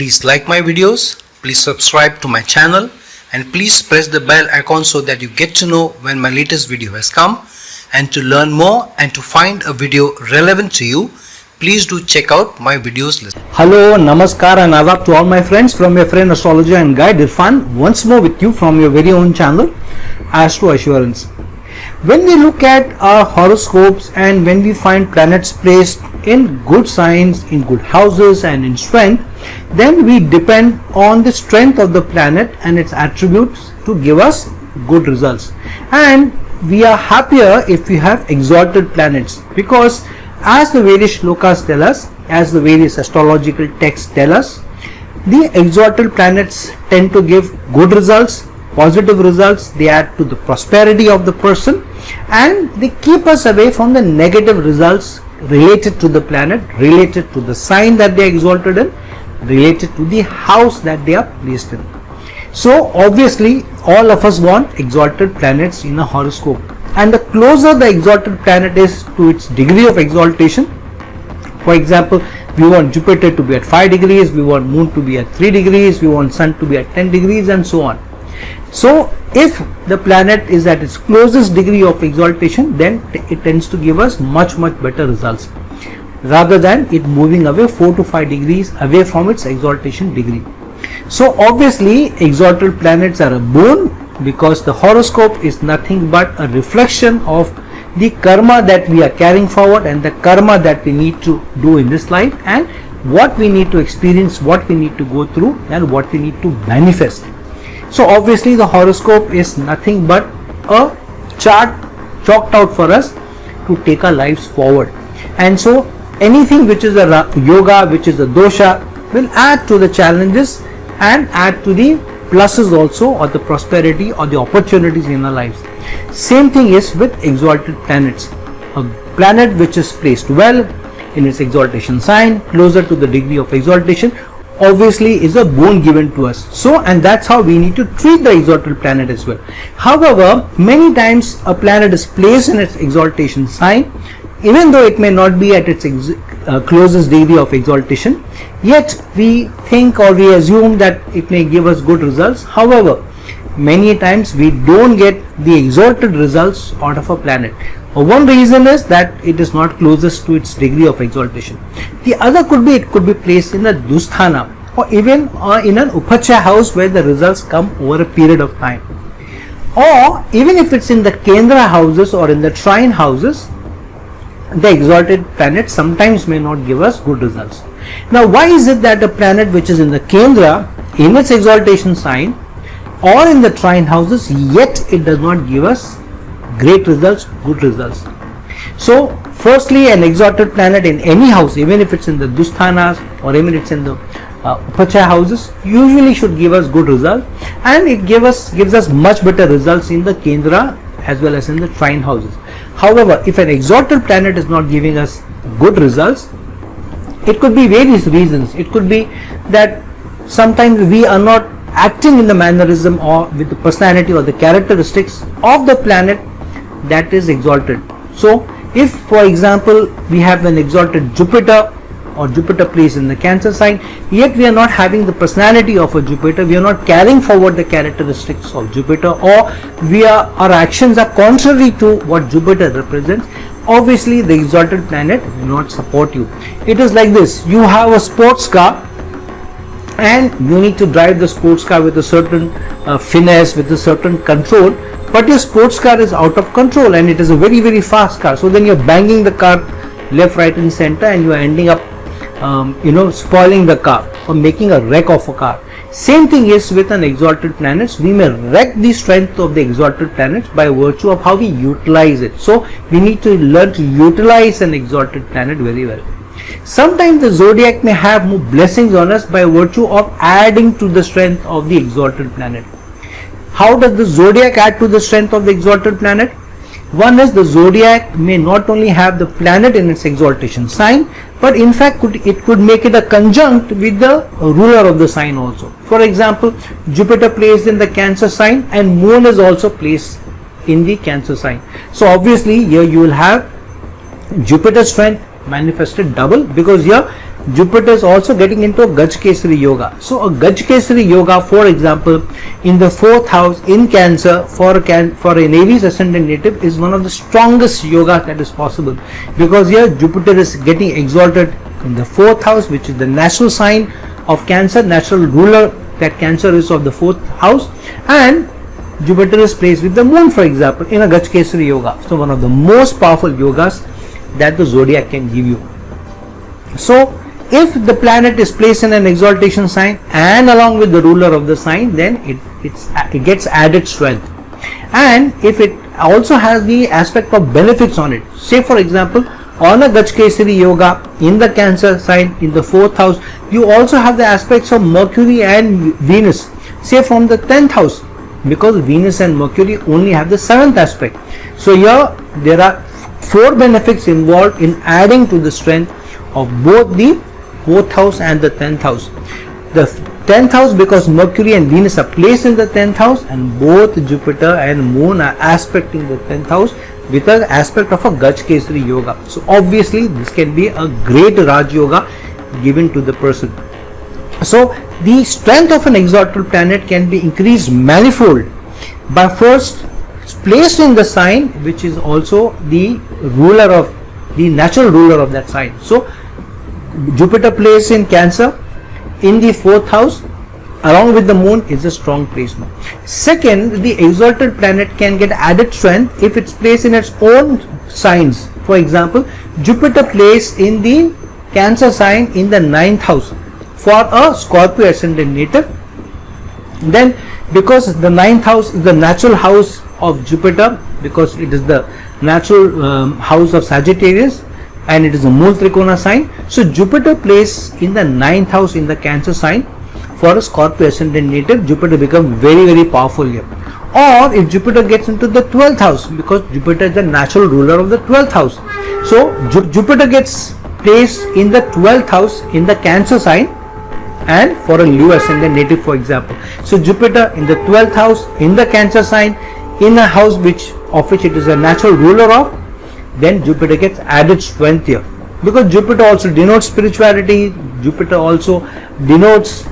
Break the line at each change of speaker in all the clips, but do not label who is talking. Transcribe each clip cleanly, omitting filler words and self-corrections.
Please like my videos, please subscribe to my channel, and please press the bell icon so that you get to know when my latest video has come. And to learn more and to find a video relevant to you, please do check out my videos list.
Hello, Namaskar and Adab to all my friends from your friend astrologer and guide Irfan, once more with you from your very own channel Astro Assurance. When we look at our horoscopes and when we find planets placed in good signs, in good houses and in strength, then we depend on the strength of the planet and its attributes to give us good results. And we are happier if we have exalted planets, because as the various shlokas tell us, as the various astrological texts tell us, the exalted planets tend to give good results, positive results. They add to the prosperity of the person and they keep us away from the negative results related to the planet, related to the sign that they are exalted in, related to the house that they are placed in. So obviously all of us want exalted planets in a horoscope, and the closer the exalted planet is to its degree of exaltation, for example, we want Jupiter to be at 5 degrees, we want Moon to be at 3 degrees, we want Sun to be at 10 degrees and so on. So if the planet is at its closest degree of exaltation, then it tends to give us much better results, rather than it moving away 4 to 5 degrees away from its exaltation degree. So obviously exalted planets are a boon, because the horoscope is nothing but a reflection of the karma that we are carrying forward and the karma that we need to do in this life, and what we need to experience, what we need to go through, and what we need to manifest. So obviously the horoscope is nothing but a chart chalked out for us to take our lives forward. And so anything which is a yoga, which is a dosha, will add to the challenges and add to the pluses also, or the prosperity or the opportunities in our lives. Same thing is with exalted planets. A planet which is placed well in its exaltation sign, closer to the degree of exaltation, obviously is a boon given to us. So, and that's how we need to treat the exalted planet as well. However, many times a planet is placed in its exaltation sign, even though it may not be at its closest degree of exaltation, yet we think or we assume that it may give us good results. However, many times we don't get the exalted results out of a planet. One reason is that it is not closest to its degree of exaltation. The other could be, it could be placed in a dusthana, or even in an upacha house where the results come over a period of time. Or even if it's in the kendra houses or in the trine houses, the exalted planet sometimes may not give us good results. Now, why is it that a planet which is in the kendra, in its exaltation sign, or in the trine houses, yet it does not give us great results, good results? So firstly, an exalted planet in any house, even if it's in the dusthanas or even it's in the upacha houses, usually should give us good results, and it gives us much better results in the kendra as well as in the trine houses. However, if an exalted planet is not giving us good results, it could be various reasons. It could be that sometimes we are not acting in the mannerism or with the personality or the characteristics of the planet that is exalted. So if, for example, we have an exalted Jupiter or Jupiter placed in the Cancer sign, yet we are not having the personality of a Jupiter, we are not carrying forward the characteristics of Jupiter, or our actions are contrary to what Jupiter represents, obviously the exalted planet will not support you. It is like this: you have a sports car and you need to drive the sports car with a certain finesse, with a certain control, but your sports car is out of control and it is a very fast car. So then you're banging the car left, right and center, and you are ending up spoiling the car or making a wreck of a car. Same thing is with an exalted planets. We may wreck the strength of the exalted planets by virtue of how we utilize it. So we need to learn to utilize an exalted planet very well. Sometimes the zodiac may have more blessings on us by virtue of adding to the strength of the exalted planet. How does the zodiac add to the strength of the exalted planet? One is, the zodiac may not only have the planet in its exaltation sign, but in fact it could make it a conjunct with the ruler of the sign also. For example, Jupiter placed in the Cancer sign and Moon is also placed in the Cancer sign. So obviously here you will have Jupiter's strength manifested double, because here Jupiter is also getting into a Gajkesari yoga. So a Gajkesari yoga, for example, in the 4th house in Cancer for an Aries ascendant native is one of the strongest yoga that is possible, because here Jupiter is getting exalted in the 4th house, which is the natural sign of Cancer, natural ruler that Cancer is of the 4th house, and Jupiter is placed with the Moon, for example, in a Gajkesari yoga. So one of the most powerful yogas that the zodiac can give you. So if the planet is placed in an exaltation sign and along with the ruler of the sign, then it gets added strength. And if it also has the aspect of benefics on it, say for example, on a Gajkesari yoga in the Cancer sign in the 4th house, you also have the aspects of Mercury and Venus, say from the 10th house, because Venus and Mercury only have the 7th aspect. So here there are 4 benefics involved in adding to the strength of both the 4th house and the 10th house. The 10th house, because Mercury and Venus are placed in the 10th house, and both Jupiter and Moon are aspecting the 10th house with an aspect of a Gajkesari yoga. So obviously this can be a great Raj yoga given to the person. So the strength of an exalted planet can be increased manifold by first placed in the sign which is also the ruler of the natural ruler of that sign. So Jupiter placed in Cancer in the 4th house along with the Moon is a strong placement. Second, the exalted planet can get added strength if it's placed in its own signs. For example, Jupiter placed in the Cancer sign in the 9th house for a Scorpio ascendant native. Then because the 9th house is the natural house of Jupiter, because it is the natural house of Sagittarius, and it is a Mool Trikona sign. So Jupiter placed in the 9th house in the Cancer sign for a Scorpio ascendant native, Jupiter becomes very, very powerful here. Or if Jupiter gets into the 12th house, because Jupiter is the natural ruler of the 12th house. So Jupiter gets placed in the 12th house in the Cancer sign and for a Leo ascendant native, for example. So Jupiter in the 12th house in the Cancer sign in a house of which it is a natural ruler of, then Jupiter gets added strength here, because Jupiter also denotes spirituality. Jupiter also denotes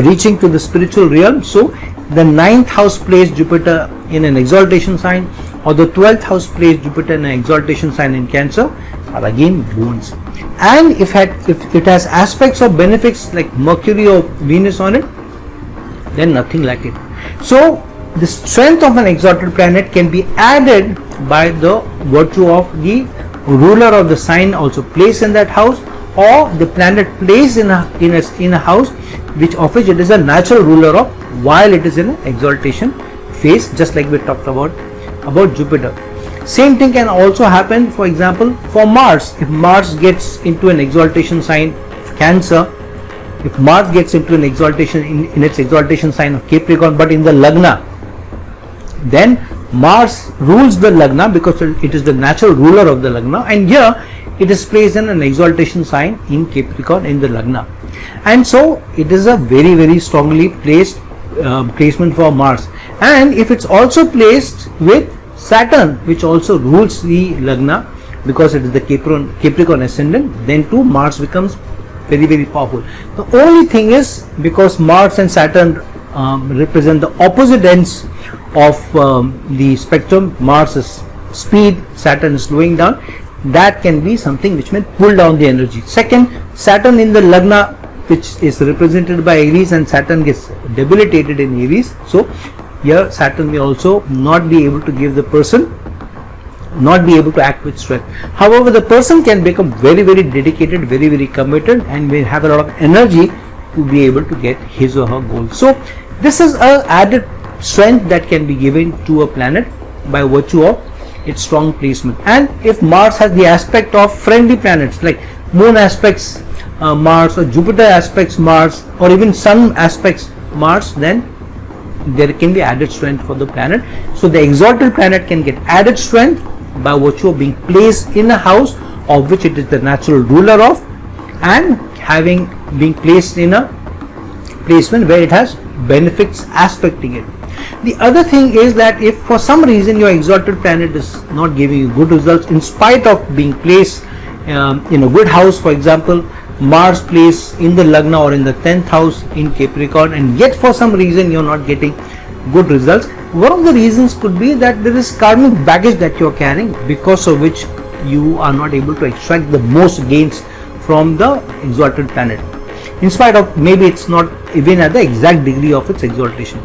reaching to the spiritual realm. So the 9th house placed Jupiter in an exaltation sign, or the 12th house placed Jupiter in an exaltation sign in Cancer, are again boons. And if it has aspects of benefics like Mercury or Venus on it, then nothing like it. So the strength of an exalted planet can be added by the virtue of the ruler of the sign also placed in that house, or the planet placed in a house which of which it is a natural ruler of while it is in an exaltation phase, just like we talked about Jupiter. Same thing can also happen, for example, for Mars. If Mars gets into an exaltation sign of Cancer, if Mars gets into an exaltation in its exaltation sign of Capricorn, but in the Lagna, then Mars rules the Lagna because it is the natural ruler of the Lagna, and here it is placed in an exaltation sign in Capricorn in the Lagna, and so it is a very, very strongly placed placement for Mars. And if it's also placed with Saturn, which also rules the Lagna because it is the Capricorn ascendant, then too Mars becomes very, very powerful. The only thing is, because Mars and Saturn represent the opposite ends of the spectrum, Mars is speed, Saturn is slowing down, that can be something which may pull down the energy. Second, Saturn in the Lagna, which is represented by Aries, and Saturn gets debilitated in Aries, so here Saturn may also not be able to give the person, not be able to act with strength. However, the person can become very, very dedicated, very, very committed, and may have a lot of energy to be able to get his or her goal. So this is a added strength that can be given to a planet by virtue of its strong placement. And if Mars has the aspect of friendly planets like Moon aspects Mars, or Jupiter aspects Mars, or even Sun aspects Mars, then there can be added strength for the planet. So the exalted planet can get added strength by virtue of being placed in a house of which it is the natural ruler of, and being placed in a placement where it has benefits aspecting it. The other thing is that if for some reason your exalted planet is not giving you good results in spite of being placed in a good house. For example, Mars plays in the Lagna or in the 10th house in Capricorn, and yet for some reason you're not getting good results. One of the reasons could be that there is karmic baggage that you're carrying, because of which you are not able to extract the most gains from the exalted planet, in spite of maybe it's not even at the exact degree of its exaltation.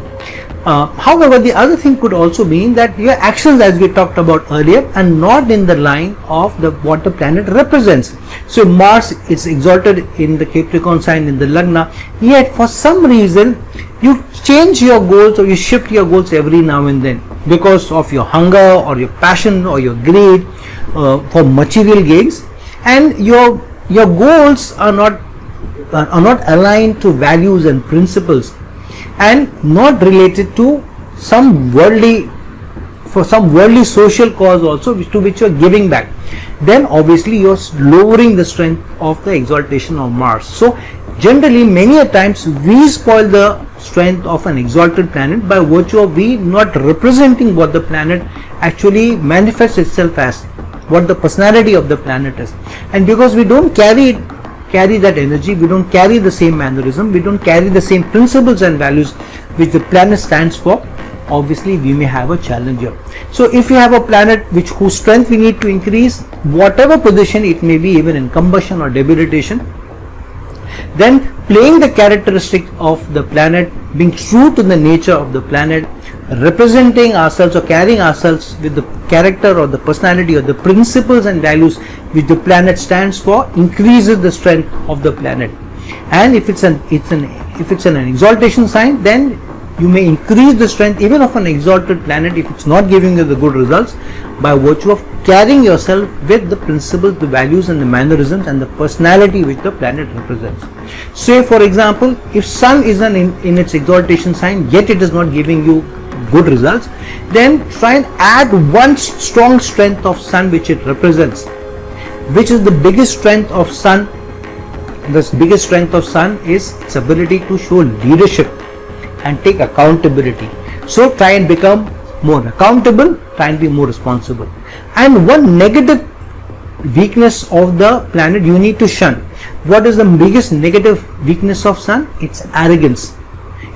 However, the other thing could also mean that your actions, as we talked about earlier, are not in the line of what the planet represents. So Mars is exalted in the Capricorn sign in the Lagna, yet for some reason you change your goals or you shift your goals every now and then because of your hunger or your passion or your greed for material gains, and your goals are not aligned to values and principles, and not related to some worldly social cause also, to which you are giving back. Then obviously you are lowering the strength of the exaltation of Mars. So generally, many a times we spoil the strength of an exalted planet by virtue of we not representing what the planet actually manifests itself as, what the personality of the planet is. And because we don't carry that energy, we don't carry the same mannerism, we don't carry the same principles and values which the planet stands for, obviously we may have a challenge here. So if you have a planet whose strength we need to increase, whatever position it may be, even in combustion or debilitation, then playing the characteristic of the planet, being true to the nature of the planet, representing ourselves or carrying ourselves with the character or the personality or the principles and values which the planet stands for, increases the strength of the planet. And if it's an exaltation sign, then you may increase the strength even of an exalted planet if it's not giving you the good results, by virtue of carrying yourself with the principles, the values and the mannerisms and the personality which the planet represents. Say for example, if Sun is in its exaltation sign, yet it is not giving you good results, then try and add one strong strength of Sun which it represents. Which is the biggest strength of Sun? The biggest strength of Sun is its ability to show leadership and take accountability. So try and become more accountable, try and be more responsible. And one negative weakness of the planet you need to shun. What is the biggest negative weakness of Sun? It's arrogance,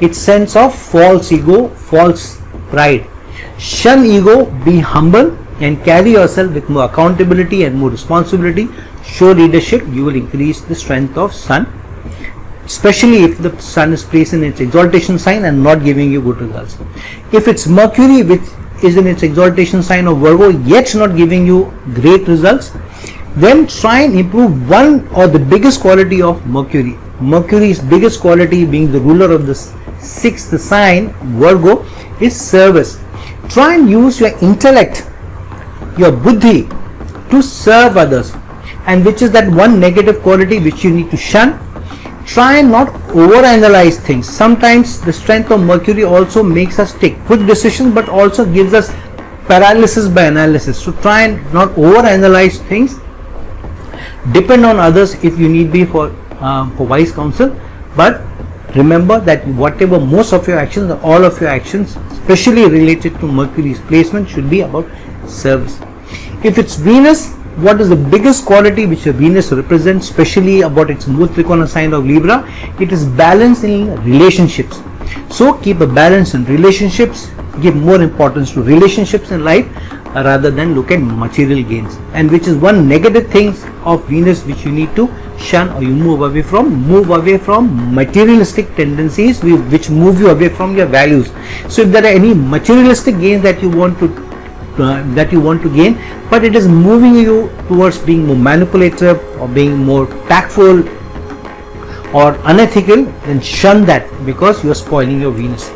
its sense of false ego, false pride. Shun ego, be humble and carry yourself with more accountability and more responsibility. Show leadership, you will increase the strength of Sun, especially if the Sun is placed in its exaltation sign and not giving you good results. If it's Mercury which is in its exaltation sign of Virgo, yet not giving you great results, then try and improve one or the biggest quality of Mercury. Mercury's biggest quality, being the ruler of the sixth sign, Virgo, is service. Try and use your intellect, your buddhi, to serve others, and which is that one negative quality which you need to shun. Try and not overanalyze things. Sometimes the strength of Mercury also makes us take quick decisions, but also gives us paralysis by analysis. So try and not overanalyze things. Depend on others if you need be for wise counsel, but remember that whatever most of your actions, all of your actions, especially related to Mercury's placement, should be about service. If it's Venus, what is the biggest quality which Venus represents, especially about its Mood Trikona sign of Libra? It is balance in relationships. So keep a balance in relationships, give more importance to relationships in life rather than look at material gains, and which is one negative thing of Venus which you need to shun or you move away from materialistic tendencies which move you away from your values. So if there are any materialistic gains that you want to gain, but it is moving you towards being more manipulative or being more tactful or unethical, then shun that, because you are spoiling your Venus.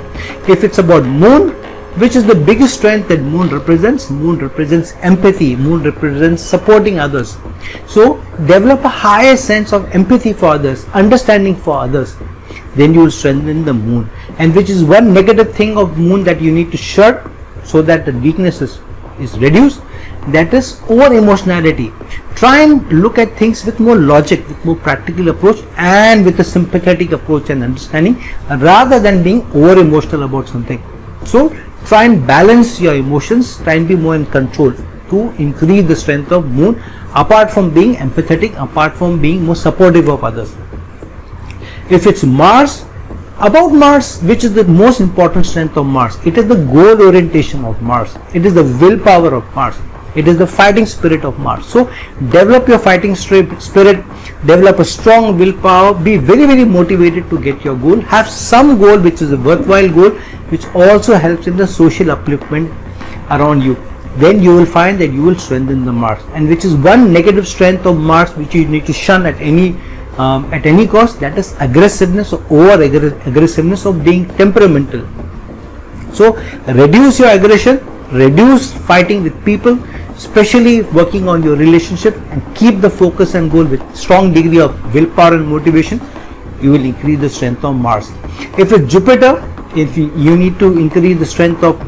If it's about Moon, which is the biggest strength that Moon represents empathy, Moon represents supporting others. So develop a higher sense of empathy for others, understanding for others, then you will strengthen the Moon. And which is one negative thing of Moon that you need to shun so that the weakness is reduced, that is over emotionality. Try and look at things with more logic, with more practical approach, and with a sympathetic approach and understanding, rather than being over emotional about something. So try and balance your emotions, try and be more in control to increase the strength of Moon apart from being empathetic, apart from being more supportive of others. If it's Mars, about Mars, which is the most important strength of Mars? It is the goal orientation of Mars. It is the willpower of Mars. It is the fighting spirit of Mars. So develop your fighting spirit, develop a strong willpower, be very, very motivated to get your goal. Have some goal which is a worthwhile goal, which also helps in the social upliftment around you. Then you will find that you will strengthen the Mars, and which is one negative strength of Mars which you need to shun at any cost, that is aggressiveness or over aggressiveness of being temperamental. So reduce your aggression, reduce fighting with people, especially working on your relationship, and keep the focus and goal with strong degree of willpower and motivation. You will increase the strength of Mars. If it's Jupiter, if you need to increase the strength of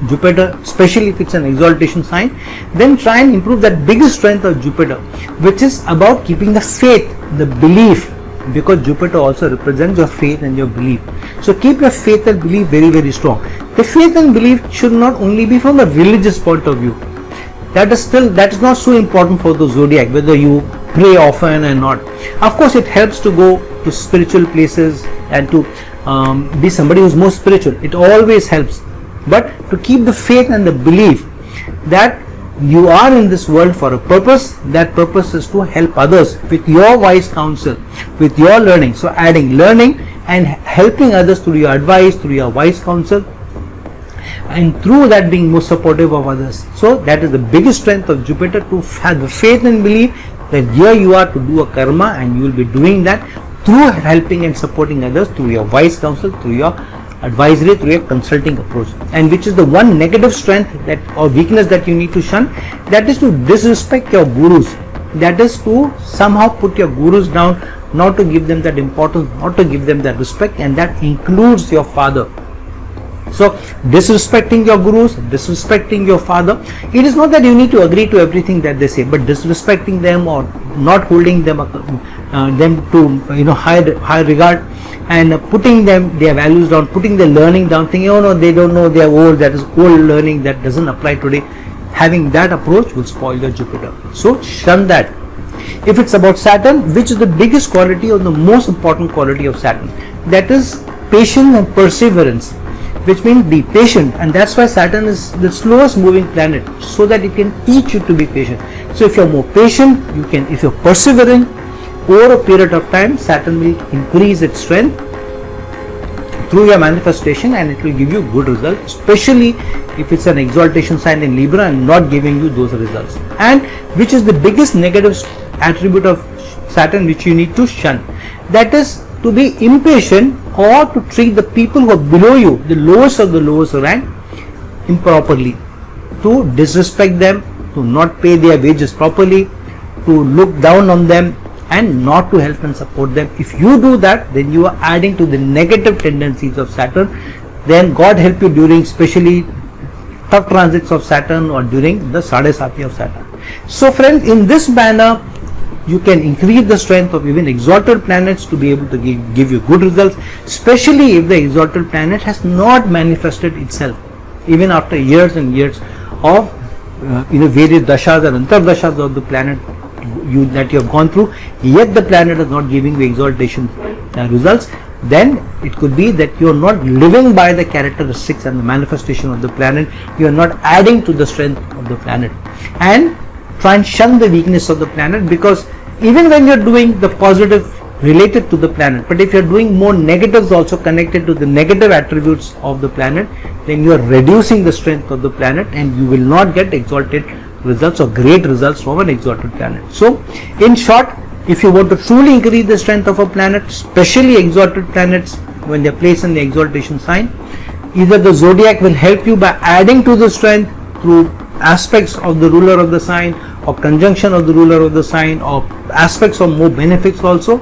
Jupiter, especially if it's an exaltation sign, then try and improve that biggest strength of Jupiter, which is about keeping the faith, the belief, because Jupiter also represents your faith and your belief. So keep your faith and belief very, very strong. The faith and belief should not only be from a religious point of view. That is not so important for the zodiac, whether you pray often and not. Of course, it helps to go to spiritual places and to be somebody who's more spiritual. It always helps. But to keep the faith and the belief that you are in this world for a purpose, that purpose is to help others with your wise counsel, with your learning. So adding learning and helping others through your advice, through your wise counsel, and through that being more supportive of others. So that is the biggest strength of Jupiter, to have the faith and belief that here you are to do a karma, and you will be doing that through helping and supporting others through your wise counsel, through your advisory, through your consulting approach. And which is the one negative strength that or weakness that you need to shun, that is to disrespect your gurus. That is to somehow put your gurus down, not to give them that importance, not to give them that respect, and that includes your father. So disrespecting your gurus, disrespecting your father, it is not that you need to agree to everything that they say, but disrespecting them or not holding them to high regard, and putting their values down, putting their learning down, thinking, oh no, they don't know, they are old, that is old learning, that doesn't apply today. Having that approach will spoil your Jupiter. So shun that. If it's about Saturn, which is the biggest quality or the most important quality of Saturn, that is patience and perseverance, which means be patient, and that's why Saturn is the slowest moving planet, so that it can teach you to be patient. So if you're more patient, if you're persevering over a period of time, Saturn will increase its strength through your manifestation, and it will give you good results, especially if it's an exaltation sign in Libra and not giving you those results. And which is the biggest negative attribute of Saturn which you need to shun, that is to be impatient or to treat the people who are below you, the lowest of the lowest rank, improperly, to disrespect them, to not pay their wages properly, to look down on them, and not to help and support them. If you do that, then you are adding to the negative tendencies of Saturn. Then God help you during especially tough transits of Saturn or during the Sadesati of Saturn. So friends, in this manner you can increase the strength of even exalted planets to be able to give you good results, especially if the exalted planet has not manifested itself even after years and years of various dashas and antardashas of the planet that you have gone through, yet the planet is not giving you exaltation results. Then it could be that you are not living by the characteristics and the manifestation of the planet, you are not adding to the strength of the planet. And try and shun the weakness of the planet, because even when you are doing the positive related to the planet, but if you are doing more negatives also connected to the negative attributes of the planet, then you are reducing the strength of the planet, and you will not get exalted results or great results from an exalted planet. So in short, if you want to truly increase the strength of a planet, especially exalted planets when they are placed in the exaltation sign, either the zodiac will help you by adding to the strength through aspects of the ruler of the sign, or conjunction of the ruler of the sign, or aspects of more benefics also,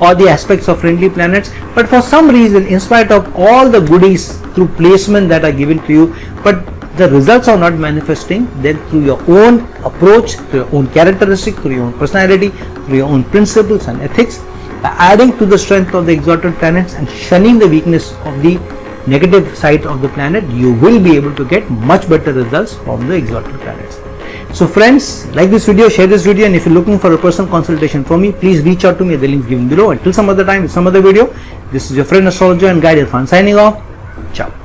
or the aspects of friendly planets. But for some reason, in spite of all the goodies through placement that are given to you, but the results are not manifesting, then through your own approach, through your own characteristic, through your own personality, through your own principles and ethics, by adding to the strength of the exalted planets and shunning the weakness of the negative side of the planet, you will be able to get much better results from the exalted planets. So friends, like this video, share this video, and if you're looking for a personal consultation from me, please reach out to me at the link given below. Until some other time with some other video, this is your friend astrologer and guide Irfan signing off. Ciao.